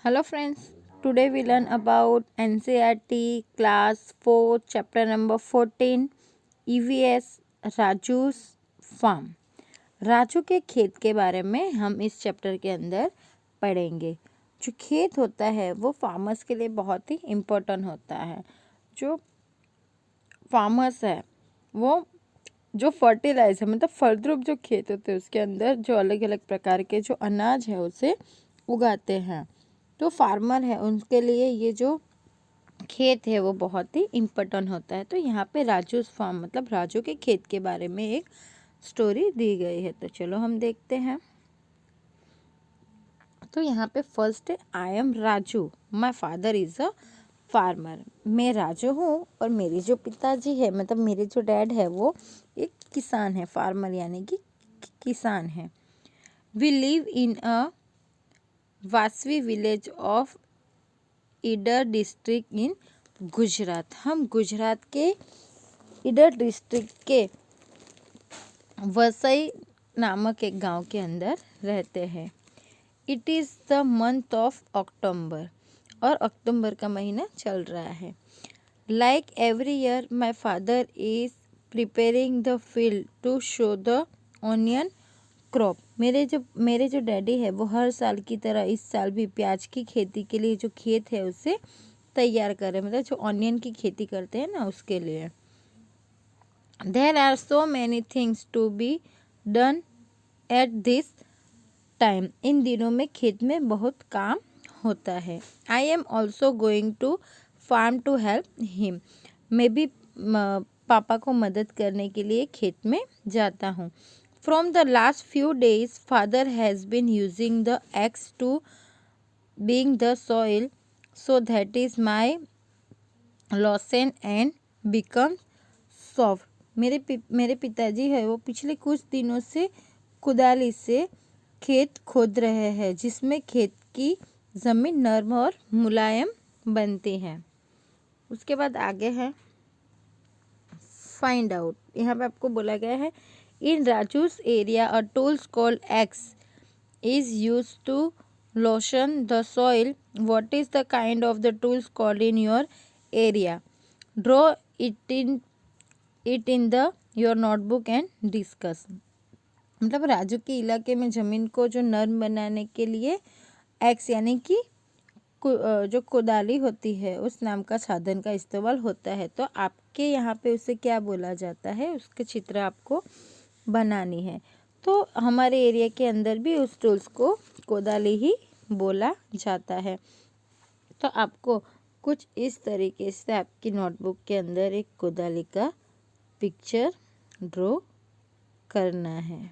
Hello friends, today we learn about NCERT class 4 chapter number 14 EVS Raju's farm. Raju के खेत के बारे में हम इस चैप्टर के अंदर पढ़ेंगे। जो खेत होता है वो फार्मर्स के लिए बहुत ही इम्पोर्टेंट होता है। जो फार्मर्स है वो जो फर्टिलाइजर मतलब फलद्रुप जो खेत होते हैं उसके अंदर जो अलग अलग प्रकार के जो अनाज है उसे उगाते हैं। तो फार्मर है उनके लिए ये जो खेत है वो बहुत ही इम्पोर्टेंट होता है। तो यहाँ पे राजू's फार्म मतलब राजू के खेत के बारे में एक स्टोरी दी गई है। तो चलो हम देखते हैं। तो यहाँ पे फर्स्ट है I M Raju, my father is a farmer. मैं राजू हूँ और मेरे जो पिताजी है मतलब मेरे जो डैड है वो एक किसान है। फार्मर यानी कि किसान है। वी लिव इन अ वासवी village of Idar district in Gujarat. हम गुजरात के ईडर डिस्ट्रिक्ट के वसई नामक एक गांव के अंदर रहते हैं। It is the month of October और अक्टूबर का महीना चल रहा है। Like every year my father is preparing the field to show the onion crop. मेरे जो डैडी है वो हर साल की तरह इस साल भी प्याज की खेती के लिए जो खेत है उसे तैयार कर रहे हैं। मतलब जो ऑनियन की खेती करते हैं ना उसके लिए। There are so many things to be done at this time. इन दिनों में खेत में बहुत काम होता है। I am also going to farm to help him. मैं भी पापा को मदद करने के लिए खेत में जाता हूँ। From the last few days, father has been using the axe to being the soil, so that is my loosen and become soft. मेरे पिताजी है वो पिछले कुछ दिनों से कुदाली से खेत खोद रहे हैं जिसमें खेत की ज़मीन नर्म और मुलायम बनती है। उसके बाद आगे है फाइंड आउट। यहाँ पे आपको बोला गया है In Raju's area, a tool called axe is used to loosen the soil. What is the kind of the tools called in your area? Draw it in your notebook and discuss. मतलब राजू के इलाके में ज़मीन को जो नर्म बनाने के लिए एक्स यानी कि जो कोदाली होती है उस नाम का साधन का इस्तेमाल होता है। तो आपके यहाँ पे उसे क्या बोला जाता है उसके चित्र आपको बनानी है। तो हमारे एरिया के अंदर भी उस टूल्स को कोदाली ही बोला जाता है। तो आपको कुछ इस तरीके से आपकी नोटबुक के अंदर एक कोदाली का पिक्चर ड्रॉ करना है।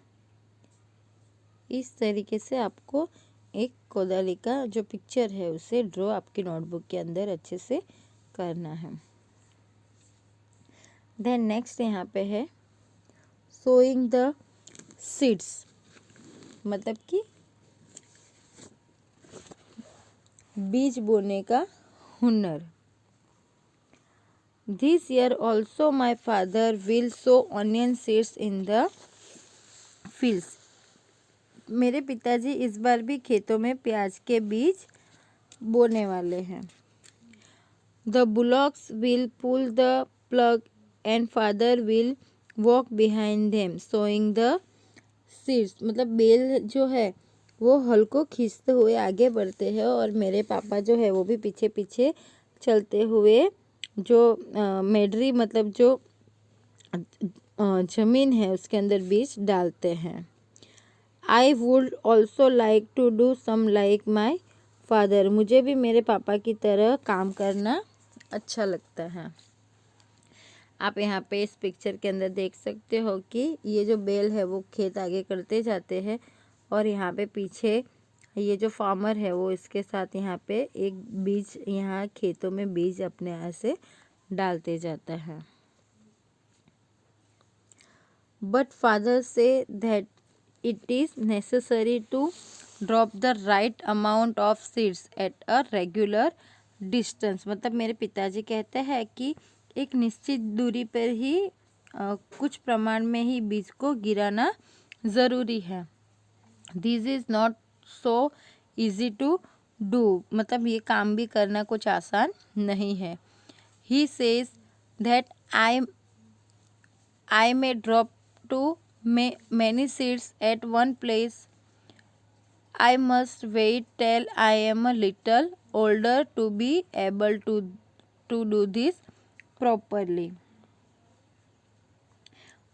इस तरीके से आपको एक कोदाली का जो पिक्चर है उसे ड्रॉ आपकी नोटबुक के अंदर अच्छे से करना है। देन नेक्स्ट यहाँ पे है सोइंग द सीड्स मतलब कि बीज बोने का हुनर। This year also my father will so onion seeds in the fields. मेरे पिताजी इस बार भी खेतों में प्याज के बीज बोने वाले हैं। The bullocks will pull the plug and father will walk behind them sowing the seeds. मतलब बेल जो है वो हल को खींचते हुए आगे बढ़ते हैं और मेरे पापा जो है वो भी पीछे पीछे चलते हुए जो मेडरी मतलब जो ज़मीन है उसके अंदर बीज डालते हैं। I would also like to do some like my father. मुझे भी मेरे पापा की तरह काम करना अच्छा लगता है। आप यहाँ पे इस पिक्चर के अंदर देख सकते हो कि ये जो बेल है वो खेत आगे करते जाते हैं और यहाँ पे पीछे ये जो फार्मर है वो इसके साथ यहाँ पे एक बीज यहाँ खेतों में बीज अपने यहाँ से डालते जाता है। But father says that it is necessary to drop the right amount of seeds at a regular distance. मतलब मेरे पिताजी कहते हैं कि एक निश्चित दूरी पर ही कुछ प्रमाण में ही बीज को गिराना ज़रूरी है। This is not so easy to do, मतलब ये काम भी करना कुछ आसान नहीं है। He says that I may drop to many seats at one place. I must wait till I am a little older to be able to do this properly.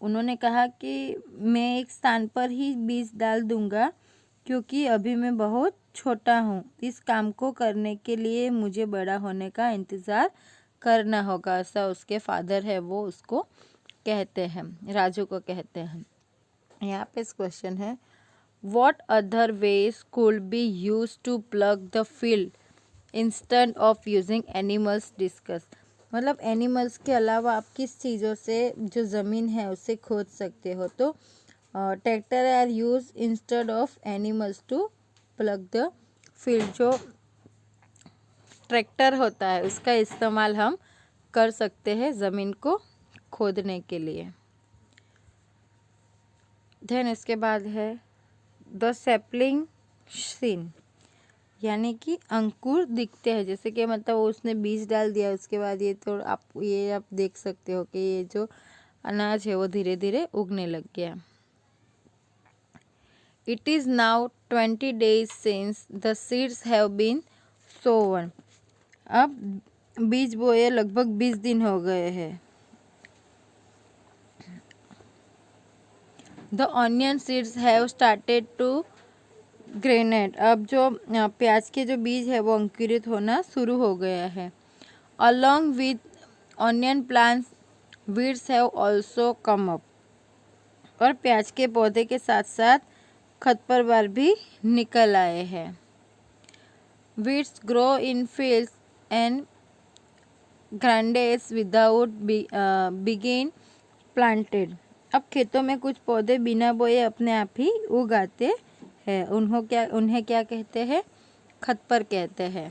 उन्होंने कहा कि मैं एक स्थान पर ही बीज डाल दूंगा क्योंकि अभी मैं बहुत छोटा हूँ। इस काम को करने के लिए मुझे बड़ा होने का इंतज़ार करना होगा। ऐसा उसके फादर है वो उसको कहते हैं, राजू को कहते हैं। यहाँ पे इस क्वेश्चन है, what other ways could be use to plug the field instead of using animals discuss. मतलब एनिमल्स के अलावा आप किस चीज़ों से जो ज़मीन है उसे खोद सकते हो। तो tractor are use instead of animals to plug the field. जो ट्रैक्टर होता है उसका इस्तेमाल हम कर सकते हैं ज़मीन को खोदने के लिए। देन इसके बाद है द सैपलिंग सीन, यानी कि अंकुर दिखते हैं। जैसे कि मतलब उसने बीज डाल दिया, उसके बाद ये तो आप देख सकते हो कि ये जो अनाज है वो धीरे धीरे उगने लग गया। It is now 20 days since the seeds have been sown. अब बीज बोए लगभग 20 दिन हो गए हैं। The onion seeds have started to germinate. अब जो प्याज के जो बीज है वो अंकुरित होना शुरू हो गया है। Along with onion plants weeds have also come up. और प्याज के पौधे के साथ साथ खरपतवार भी निकल आए हैं। Weeds grow in fields and gardens without बिगिन प्लांटेड। अब खेतों में कुछ पौधे बिना बोए अपने आप ही उगाते हैं। उन्हें क्या कहते हैं? खरपतवार कहते हैं।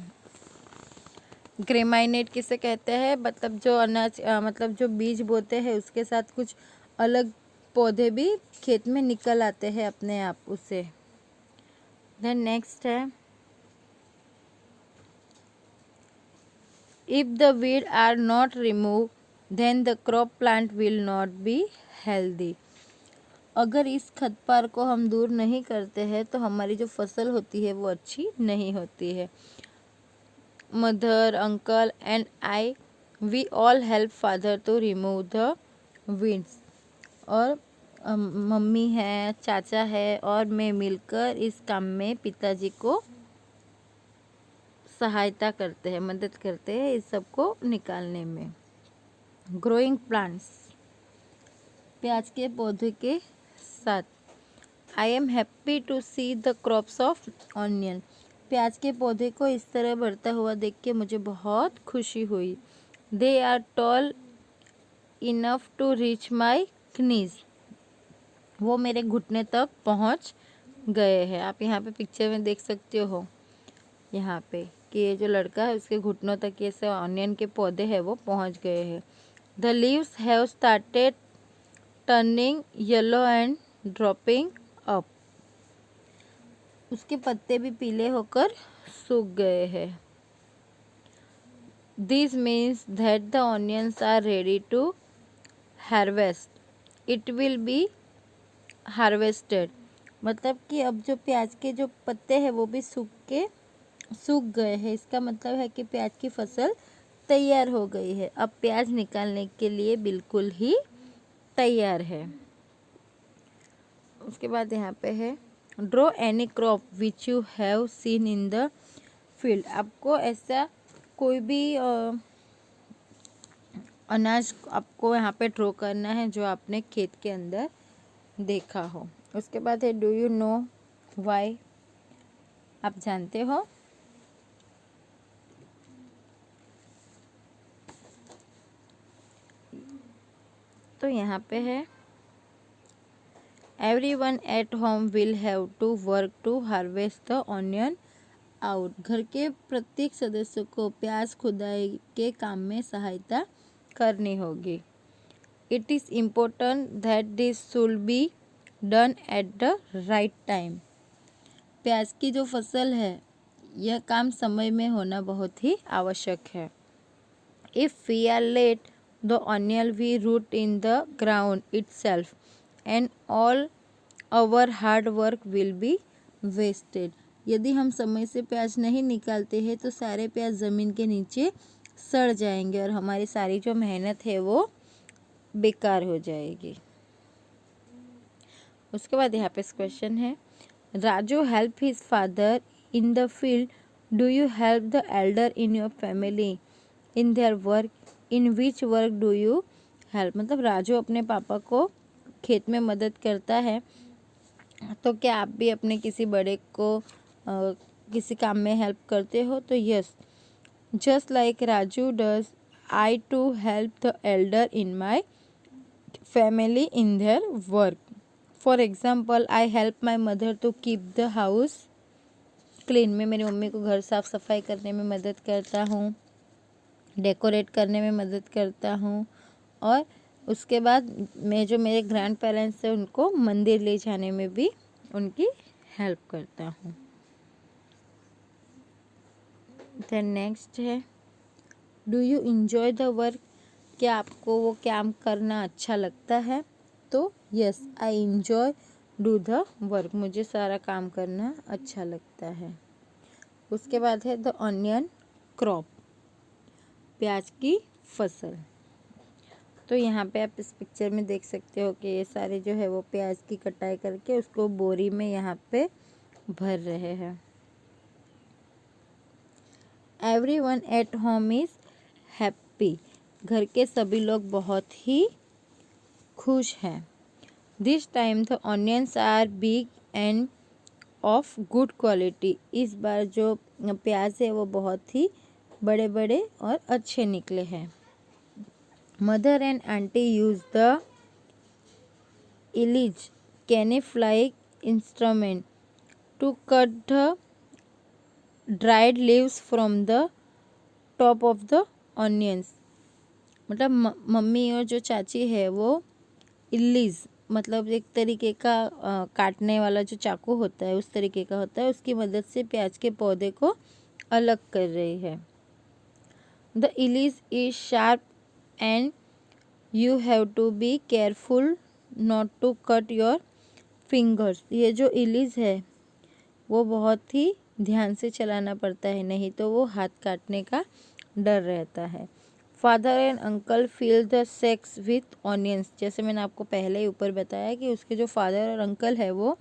ग्रेमाइनेट किसे कहते हैं? मतलब जो अनाज मतलब जो बीज बोते हैं उसके साथ कुछ अलग पौधे भी खेत में निकल आते हैं अपने आप उससे। देन नेक्स्ट है, if the weed are not remove then the crop plant will not be healthy. अगर इस खरपतवार को हम दूर नहीं करते हैं तो हमारी जो फसल होती है वो अच्छी नहीं होती है। Mother, uncle and I we all help father to remove the weeds. और मम्मी है, चाचा है और मैं मिलकर इस काम में पिताजी को सहायता करते हैं, मदद करते हैं इस सब को निकालने में। ग्रोइंग प्लांट्स, प्याज के पौधे के साथ। I am happy to see the crops of onion. प्याज के पौधे को इस तरह बढ़ता हुआ देख के मुझे बहुत खुशी हुई। They are tall enough to reach my knees। वो मेरे घुटने तक पहुंच गए हैं। आप यहाँ पे पिक्चर में देख सकते हो यहाँ पे कि ये जो लड़का है उसके घुटनों तक ये सब ऑनियन के पौधे हैं वो पहुंच गए हैं। The leaves have started turning yellow and dropping up. उसके पत्ते भी पीले होकर सूख गए हैं। This means that the onions are ready to harvest. It will be harvested. मतलब कि अब जो प्याज के जो पत्ते हैं वो भी सूख गए हैं। इसका मतलब है कि प्याज की फसल तैयार हो गई है। अब प्याज निकालने के लिए बिल्कुल ही तैयार है। उसके बाद यहाँ पे है, draw any crop which you have seen in the field. आपको ऐसा कोई भी अनाज आपको यहाँ पे ड्रॉ करना है जो आपने खेत के अंदर देखा हो। उसके बाद है, डू यू नो वाई। आप जानते हो? तो यहाँ पे है, everyone at home will have to work to harvest the onion out. घर के प्रत्येक सदस्य को प्याज खुदाई के काम में सहायता करनी होगी। It is important that this should be done at the right time. प्याज की जो फसल है यह काम समय में होना बहुत ही आवश्यक है। If we are late, the onion we root in the ground itself, and all our hard work will be wasted. यदि हम समय से प्याज नहीं निकालते हैं तो सारे प्याज ज़मीन के नीचे सड़ जाएंगे और हमारी सारी जो मेहनत है वो बेकार हो जाएगी। उसके बाद यहाँ पे क्वेश्चन है, Raju help his father in the field, do you help the elder in your family in their work, in which work do you help. मतलब राजू अपने पापा को खेत में मदद करता है, तो क्या आप भी अपने किसी बड़े को किसी काम में हेल्प करते हो। तो yes, just like Raju does I to help the elder in my family in their work. For example, I help my mother to keep the house clean. मैं मेरी मम्मी को घर साफ सफाई करने में मदद करता हूँ, डेकोरेट करने में मदद करता हूँ, और उसके बाद मैं जो मेरे ग्रैंड पेरेंट्स हैं उनको मंदिर ले जाने में भी उनकी हेल्प करता हूँ। देन नेक्स्ट है, do you enjoy the work. क्या आपको वो काम करना अच्छा लगता है। तो yes, I enjoy do the work. मुझे सारा काम करना अच्छा लगता है। उसके बाद है द ऑनियन क्रॉप, प्याज की फसल। तो यहाँ पे आप इस पिक्चर में देख सकते हो कि ये सारे जो है वो प्याज की कटाई करके उसको बोरी में यहाँ पे भर रहे हैं। Everyone at home is happy. घर के सभी लोग बहुत ही खुश हैं। This time the onions are big and of good quality. इस बार जो प्याज है वो बहुत ही बड़े बड़े और अच्छे निकले हैं। Mother and aunty use the इलीज knife like instrument to cut the dried leaves from the top of the onions. मतलब मम्मी और जो चाची है वो इलीज मतलब एक तरीके का काटने वाला जो चाकू होता है उस तरीके का होता है, उसकी मदद से प्याज के पौधे को अलग कर रही है। द इलीज is sharp and you have to be careful not to cut your fingers. ये जो इलीज है वो बहुत ही ध्यान से चलाना पड़ता है, नहीं तो वो हाथ काटने का डर रहता है। Father and uncle fill the sacks with onions. जैसे मैंने आपको पहले ही ऊपर बताया कि उसके जो फादर और अंकल है वो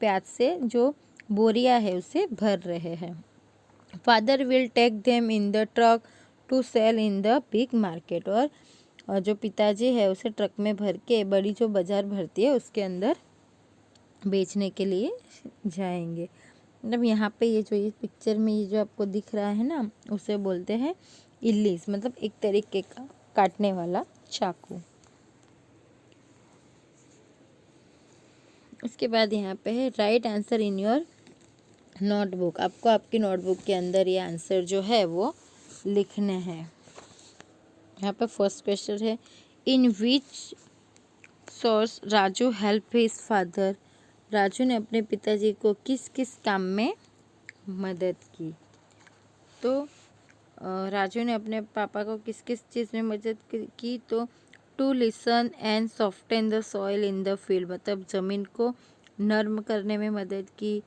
प्याज से जो बोरिया है उसे भर रहे हैं। Father will take them in the truck to sell in the big market. और जो पिताजी है उसे ट्रक में भर के बड़ी जो बाजार भरती है उसके अंदर बेचने के लिए जाएंगे। मतलब यहाँ पे ये पिक्चर में ये जो आपको दिख रहा है ना उसे बोलते हैं इल्लीस, मतलब एक तरीके का काटने वाला चाकू। उसके बाद यहाँ पे है right answer in your notebook. आपको आपकी नोटबुक के अंदर ये आंसर जो है वो लिखने हैं। यहाँ पे फर्स्ट क्वेश्चन है, in which source Raju help his father. Raju ने अपने पिताजी को किस किस काम में मदद की। तो राजू ने अपने पापा को किस किस चीज़ में मदद की। तो to listen and soften the soil in the field, मतलब ज़मीन को नर्म करने में मदद की।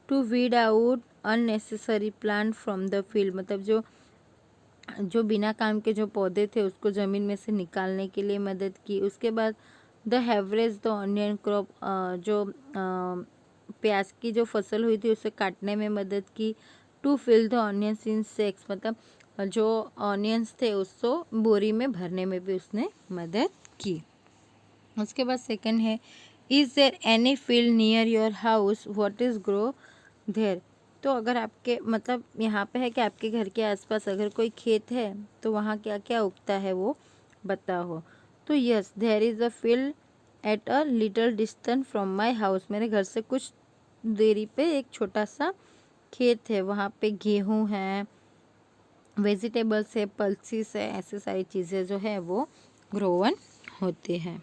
To weed out unnecessary plant from the field, मतलब जो बिना काम के जो पौधे थे उसको ज़मीन में से निकालने के लिए मदद की। उसके बाद द हैवरेज द ऑनियन क्रॉप, जो प्याज की जो फसल हुई थी उसे काटने में मदद की। टू फिल द ऑनियंस इन सैक्स, मतलब जो ऑनियंस थे उसको बोरी में भरने में भी उसने मदद की। उसके बाद सेकंड है, is there any field near your house, what is grow there. तो अगर आपके मतलब यहाँ पे है कि आपके घर के आसपास अगर कोई खेत है तो वहाँ क्या क्या उगता है वो बताओ। तो yes, there is a field at a little distance from my house. मेरे घर से कुछ देरी पे एक छोटा सा खेत है, वहाँ पे गेहूँ है, वेजिटेबल्स है, पल्सीस है, ऐसे सारी चीज़ें जो है वो ग्रोवन होती हैं।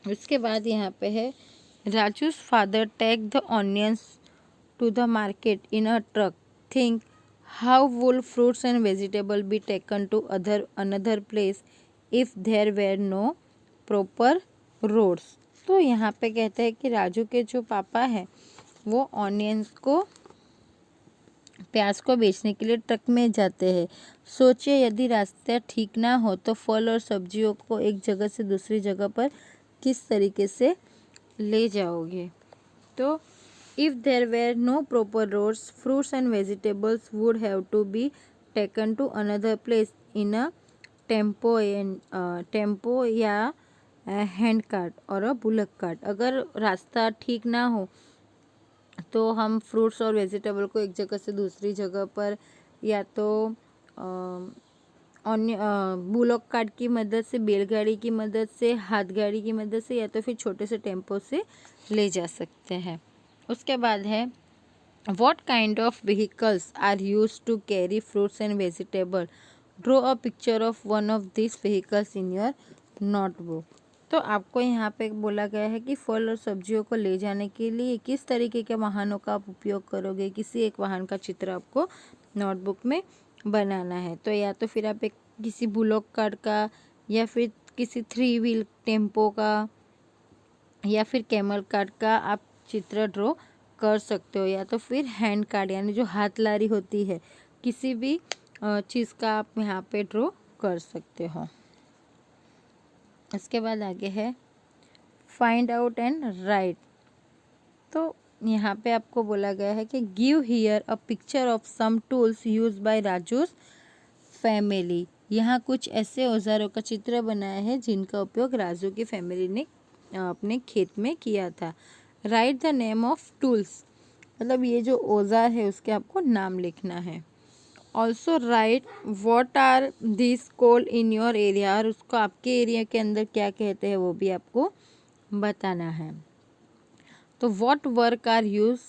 उसके बाद यहाँ पे है, Raju's father take the onions to the market in a truck. Think how would fruits and vegetables be taken to another place if there were no proper roads. तो यहाँ पे कहते हैं कि राजू के जो पापा हैं वो ऑनियंस को प्याज को बेचने के लिए ट्रक में जाते हैं। सोचिए यदि रास्ता ठीक ना हो तो फल और सब्जियों को एक जगह से दूसरी जगह पर किस तरीके से ले जाओगे। तो if there were no proper roads fruits and vegetables would have to be taken to another place in a tempo या हैंड कार्ट और अ बुलक कार्ट। अगर रास्ता ठीक ना हो तो हम फ्रूट्स और वेजिटेबल को एक जगह से दूसरी जगह पर या तो बुलक कार्ट की मदद से, बैलगाड़ी की मदद से, हाथ गाड़ी की मदद से या तो फिर छोटे से टेम्पो से ले जा सकते हैं। उसके बाद है what kind of vehicles are used to carry fruits and vegetable. Draw a picture of one of this vehicles in your notebook. तो आपको यहाँ पे बोला गया है कि फल और सब्जियों को ले जाने के लिए किस तरीके के वाहनों का आप उपयोग करोगे। किसी एक वाहन का चित्र आपको नोटबुक में बनाना है। तो या तो फिर आप एक किसी बुलॉक कार्ट का या फिर किसी 3 व्हील टेम्पो का या फिर कैमल कार्ट का आप चित्र ड्रॉ कर सकते हो, या तो फिर हैंड कार्ट यानी जो हाथ लारी होती है किसी भी चीज़ का आप यहाँ पे ड्रॉ कर सकते हो। इसके बाद आगे है फाइंड आउट एंड राइट। तो यहाँ पे आपको बोला गया है कि give here a picture of some tools use by Raju's family. यहाँ कुछ ऐसे औजारों का चित्र बनाया है जिनका उपयोग राजू की फैमिली ने अपने खेत में किया था। Right the name of tools, मतलब ये जो औजार है उसके आपको नाम लिखना है। Also write what are this called in your area, और उसको आपके एरिया के अंदर क्या कहते हैं वो भी आपको बताना है। तो व्हाट वर्क आर यूज,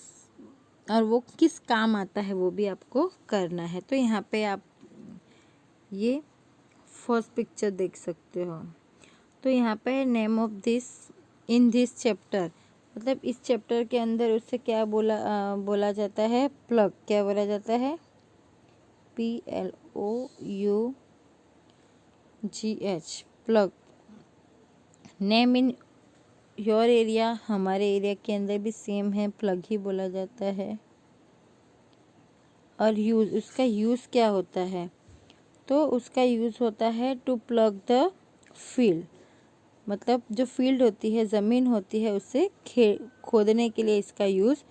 और वो किस काम आता है वो भी आपको करना है। तो यहाँ पे आप ये फर्स्ट पिक्चर देख सकते हो। तो यहाँ पे name of this in this chapter, मतलब इस चैप्टर के अंदर उससे क्या बोला जाता है, प्लग। क्या बोला जाता है, PLOUGH, plug. Name in your area, हमारे एरिया के अंदर भी सेम है, प्लग ही बोला जाता है। और यूज़, उसका यूज़ क्या होता है, तो उसका यूज़ होता है टू प्लग द फील्ड, मतलब जो फील्ड होती है, ज़मीन होती है, उससे खोदने के लिए इसका यूज़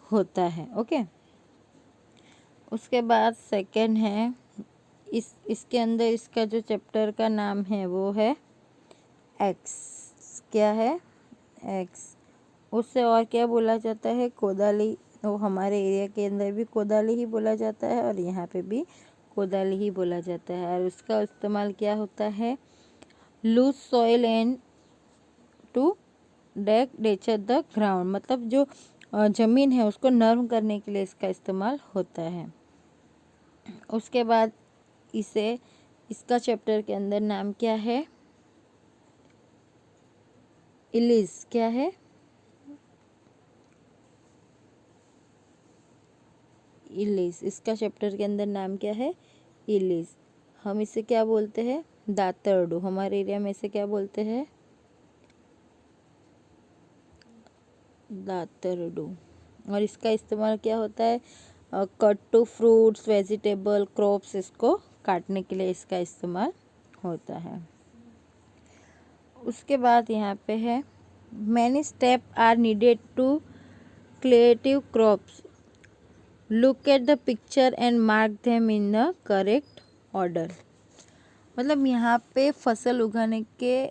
होता है। ओके। उसके बाद सेकंड है इसके अंदर इसका जो चैप्टर का नाम है वो है एक्स। क्या है, एक्स। उससे और क्या बोला जाता है, कोदाली। तो हमारे एरिया के अंदर भी कोदाली ही बोला जाता है और यहाँ पे भी कोदाली ही बोला जाता है। और उसका इस्तेमाल क्या होता है, लूज सॉइल एंड टू डेचर द ग्राउंड, मतलब जो ज़मीन है उसको नर्म करने के लिए इसका इस्तेमाल होता है। उसके बाद इसका चैप्टर के अंदर नाम क्या है, इलीज। क्या है, इलीज। इसका चैप्टर के अंदर नाम क्या है, इलीज। हम इसे क्या बोलते हैं, दातरडू। हमारे एरिया में इसे क्या बोलते हैं, दातरडू। और इसका इस्तेमाल क्या होता है, cut to fruits, vegetable, crops, इसको काटने के लिए इसका इस्तेमाल होता है। उसके बाद यहाँ पे है many step are needed to creative crops, look at the picture and mark them in the correct order. मतलब यहाँ पे फसल उगाने के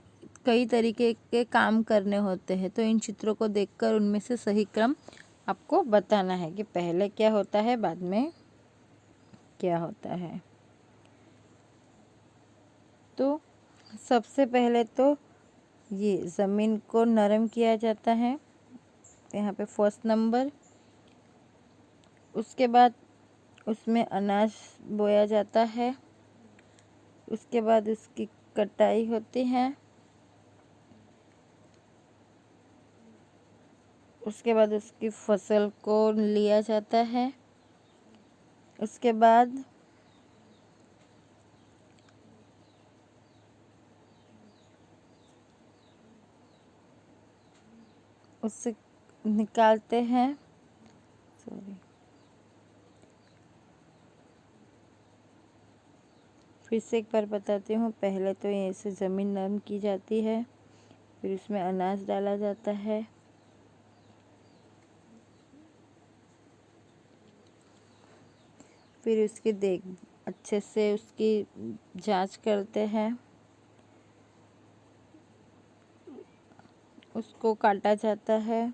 कई तरीके के काम करने होते हैं, तो इन चित्रों को देखकर उनमें से सही क्रम आपको बताना है कि पहले क्या होता है, बाद में क्या होता है। तो सबसे पहले तो ये ज़मीन को नरम किया जाता है, यहाँ पे फर्स्ट नंबर। उसके बाद उसमें अनाज बोया जाता है, उसके बाद उसकी कटाई होती है, उसके बाद उसकी फसल को लिया जाता है। उसके बाद उससे निकालते हैं, सॉरी, फिर से एक बार बताती हूँ। पहले तो ये से ज़मीन नरम की जाती है, फिर उसमें अनाज डाला जाता है, फिर उसकी अच्छे से उसकी जांच करते हैं, उसको काटा जाता है,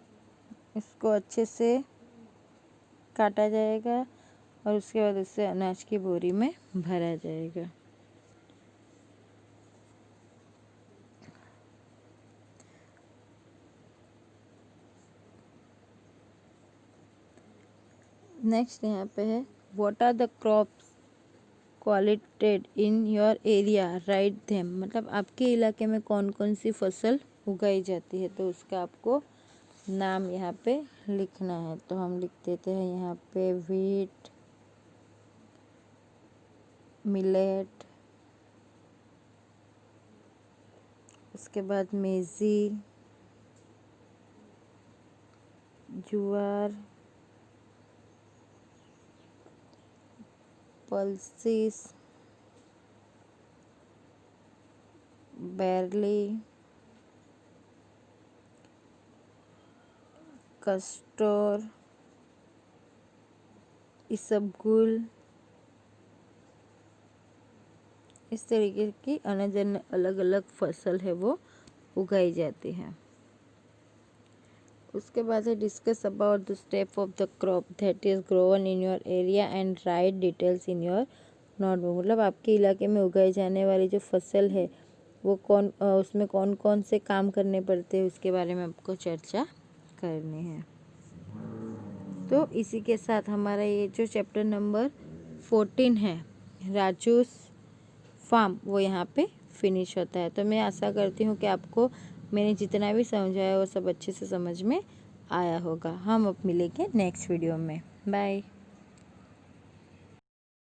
इसको अच्छे से काटा जाएगा और उसके बाद उसे अनाज की बोरी में भरा जाएगा। नेक्स्ट यहाँ पे है, what are the crops cultivated in your area, write them. मतलब आपके इलाके में कौन कौन सी फसल उगाई जाती है, तो उसका आपको नाम यहाँ पे लिखना है। तो हम लिख देते हैं यहाँ पे व्हीट, मिलेट, उसके बाद मेज़ी, ज्वार, पल्सिस, बैरली, कस्टोर, इसबगुल, इस तरीके की अलग अलग फसल है वो उगाई जाती है। उसके बाद है, discuss about the step of the crop that is grown in your area and write details in your notebook. मतलब आपके इलाके में उगाई जाने वाली जो फसल है वो उसमें कौन कौन से काम करने पड़ते हैं उसके बारे में आपको चर्चा करनी है। तो इसी के साथ हमारा ये जो चैप्टर नंबर 14 है, राजूस फार्म, वो यहाँ पे फिनिश होता है। तो मैं आशा करती हूँ कि आपको मैंने जितना भी समझाया वो सब अच्छे से समझ में आया होगा। हम अब मिलेंगे नेक्स्ट वीडियो में। बाय।